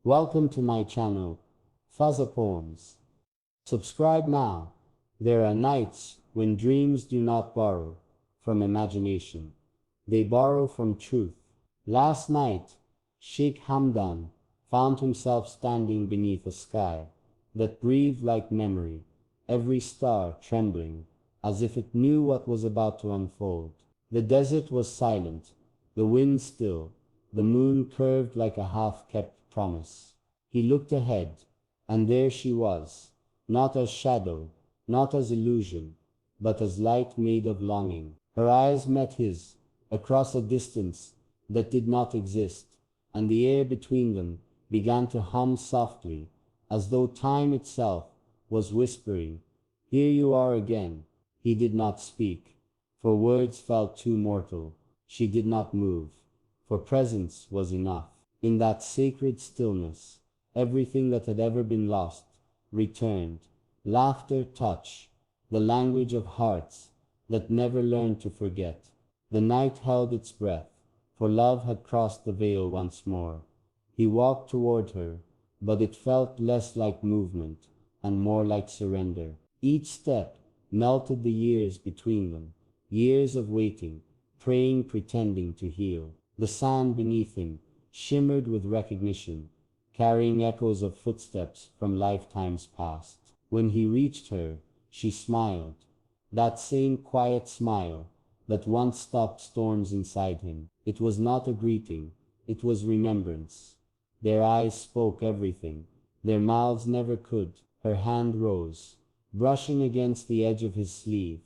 Welcome to my channel, Fazza Poems. Subscribe now. There are nights when dreams do not borrow from imagination. They borrow from truth. Last night, Sheikh Hamdan found himself standing beneath a sky that breathed like memory, every star trembling, as if it knew what was about to unfold. The desert was silent, the wind still, the moon curved like a half-kept promise. He looked ahead, and there she was, not as shadow, not as illusion, but as light made of longing. Her eyes met his, across a distance that did not exist, and the air between them began to hum softly, as though time itself was whispering, "Here you are again." He did not speak, for words felt too mortal. She did not move, for presence was enough. In that sacred stillness, everything that had ever been lost returned. Laughter, touch, the language of hearts that never learned to forget. The night held its breath, for love had crossed the veil once more. He walked toward her, but it felt less like movement and more like surrender. Each step melted the years between them, years of waiting, praying, pretending to heal. The sand beneath him shimmered with recognition, carrying echoes of footsteps from lifetimes past. When he reached her, she smiled, that same quiet smile that once stopped storms inside him. It was not a greeting, it was remembrance. Their eyes spoke everything, their mouths never could. Her hand rose, brushing against the edge of his sleeve,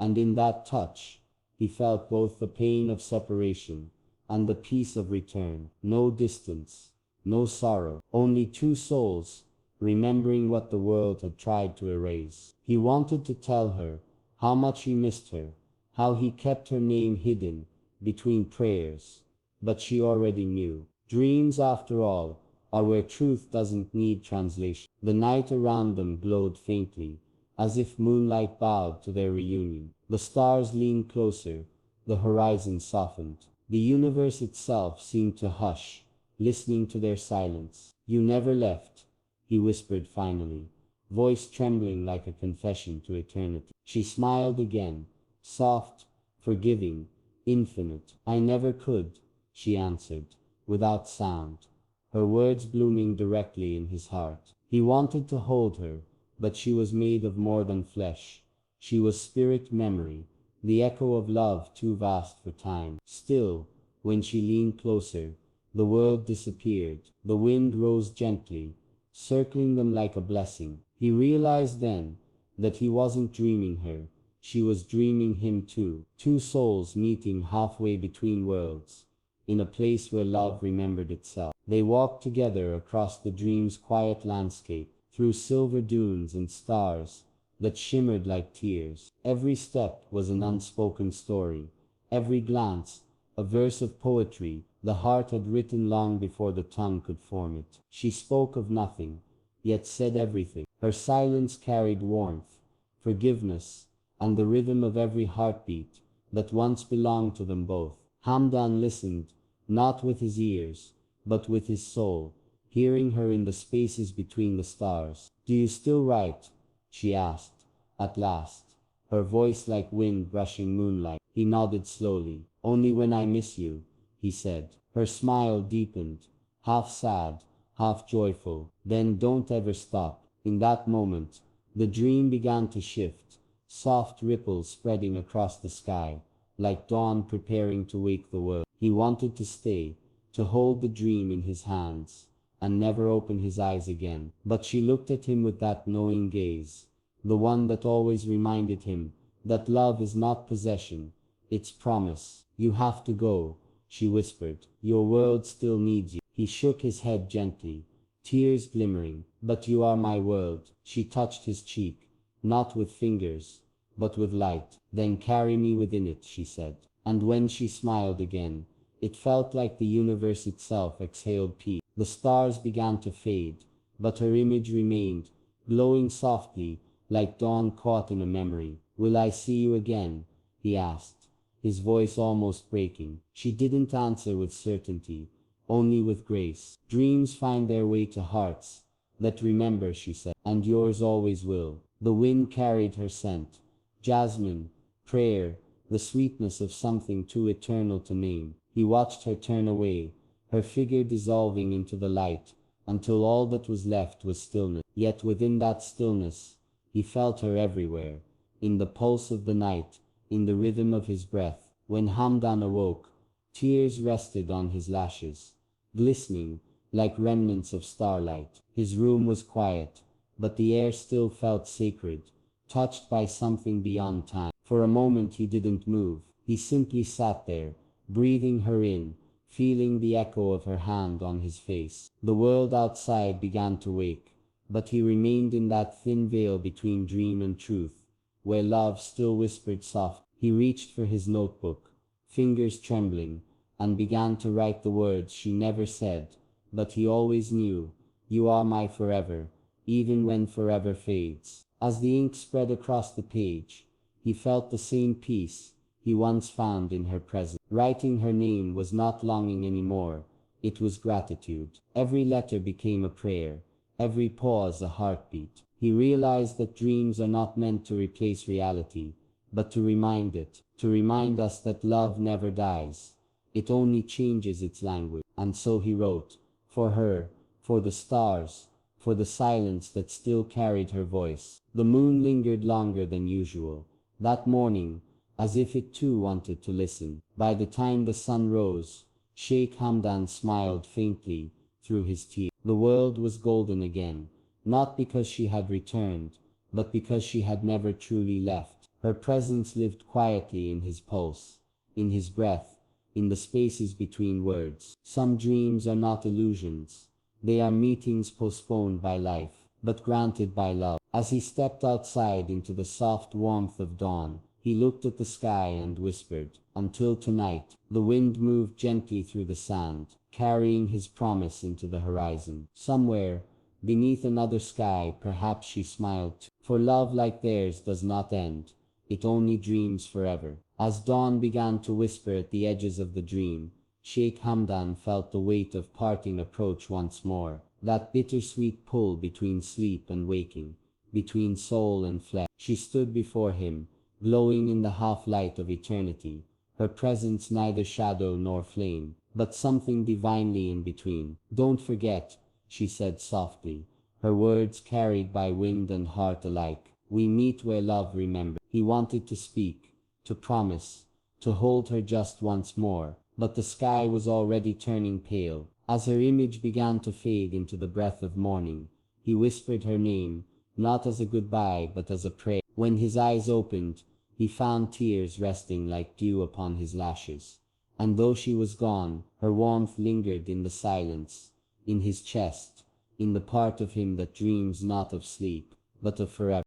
and in that touch, he felt both the pain of separation and the peace of return. No distance, no sorrow, only two souls remembering what the world had tried to erase. He wanted to tell her how much he missed her, how he kept her name hidden between prayers, but she already knew. Dreams, after all, are where truth doesn't need translation. The night around them glowed faintly, as if moonlight bowed to their reunion. The stars leaned closer, the horizon softened. The universe itself seemed to hush, listening to their silence. "You never left," he whispered finally, voice trembling like a confession to eternity. She smiled again, soft, forgiving, infinite. "I never could," she answered, without sound, her words blooming directly in his heart. He wanted to hold her, but she was made of more than flesh. She was spirit, memory, the echo of love too vast for time. Still, when she leaned closer, the world disappeared. The wind rose gently, circling them like a blessing. He realized then that he wasn't dreaming her, she was dreaming him too. Two souls meeting halfway between worlds, in a place where love remembered itself. They walked together across the dream's quiet landscape, through silver dunes and stars that shimmered like tears. Every step was an unspoken story, every glance a verse of poetry the heart had written long before the tongue could form it. She spoke of nothing, yet said everything. Her silence carried warmth, forgiveness, and the rhythm of every heartbeat that once belonged to them both. Hamdan listened, not with his ears, but with his soul, hearing her in the spaces between the stars. "Do you still write?" she asked, at last, her voice like wind brushing moonlight. He nodded slowly. "Only when I miss you," he said. Her smile deepened, half sad, half joyful. "Then don't ever stop." In that moment, the dream began to shift, soft ripples spreading across the sky, like dawn preparing to wake the world. He wanted to stay, to hold the dream in his hands, and never open his eyes again. But she looked at him with that knowing gaze, the one that always reminded him that love is not possession, it's promise. "You have to go," she whispered. "Your world still needs you." He shook his head gently, tears glimmering. "But you are my world." She touched his cheek, not with fingers, but with light. "Then carry me within it," she said. And when she smiled again, it felt like the universe itself exhaled peace. The stars began to fade, but her image remained, glowing softly, like dawn caught in a memory. "Will I see you again?" he asked, his voice almost breaking. She didn't answer with certainty, only with grace. Dreams find their way to hearts that remember, she said, and yours always will. The wind carried her scent, jasmine, prayer, the sweetness of something too eternal to name. He watched her turn away, her figure dissolving into the light, until all that was left was stillness. Yet within that stillness, he felt her everywhere, in the pulse of the night, in the rhythm of his breath. When Hamdan awoke, tears rested on his lashes, glistening like remnants of starlight. His room was quiet, but the air still felt sacred, touched by something beyond time. For a moment he didn't move. He simply sat there, breathing her in, feeling the echo of her hand on his face. The world outside began to wake, but he remained in that thin veil between dream and truth, where love still whispered soft. He reached for his notebook, fingers trembling, and began to write the words she never said, but he always knew, "You are my forever," even when forever fades. As the ink spread across the page, he felt the same peace he once found in her presence. Writing her name was not longing anymore, it was gratitude. Every letter became a prayer, every pause a heartbeat. He realized that dreams are not meant to replace reality, but to remind us that love never dies. It only changes its language. And so he wrote, for her, for the stars, for the silence that still carried her voice. The moon lingered longer than usual that morning, as if it too wanted to listen. By the time the sun rose, Sheikh Hamdan smiled faintly through his tears. The world was golden again, not because she had returned, but because she had never truly left. Her presence lived quietly in his pulse, in his breath, in the spaces between words. Some dreams are not illusions. They are meetings postponed by life, but granted by love. As he stepped outside into the soft warmth of dawn, he looked at the sky and whispered, "Until tonight." The wind moved gently through the sand, carrying his promise into the horizon. Somewhere, beneath another sky, perhaps she smiled too. For love like theirs does not end, it only dreams forever. As dawn began to whisper at the edges of the dream, Sheikh Hamdan felt the weight of parting approach once more, that bittersweet pull between sleep and waking, between soul and flesh. She stood before him, glowing in the half-light of eternity, her presence neither shadow nor flame, but something divinely in between. "Don't forget," she said softly, her words carried by wind and heart alike. "We meet where love remembers." He wanted to speak, to promise, to hold her just once more, but the sky was already turning pale. As her image began to fade into the breath of morning, he whispered her name, not as a goodbye but as a prayer. When his eyes opened, he found tears resting like dew upon his lashes, and though she was gone, her warmth lingered in the silence, in his chest, in the part of him that dreams not of sleep, but of forever.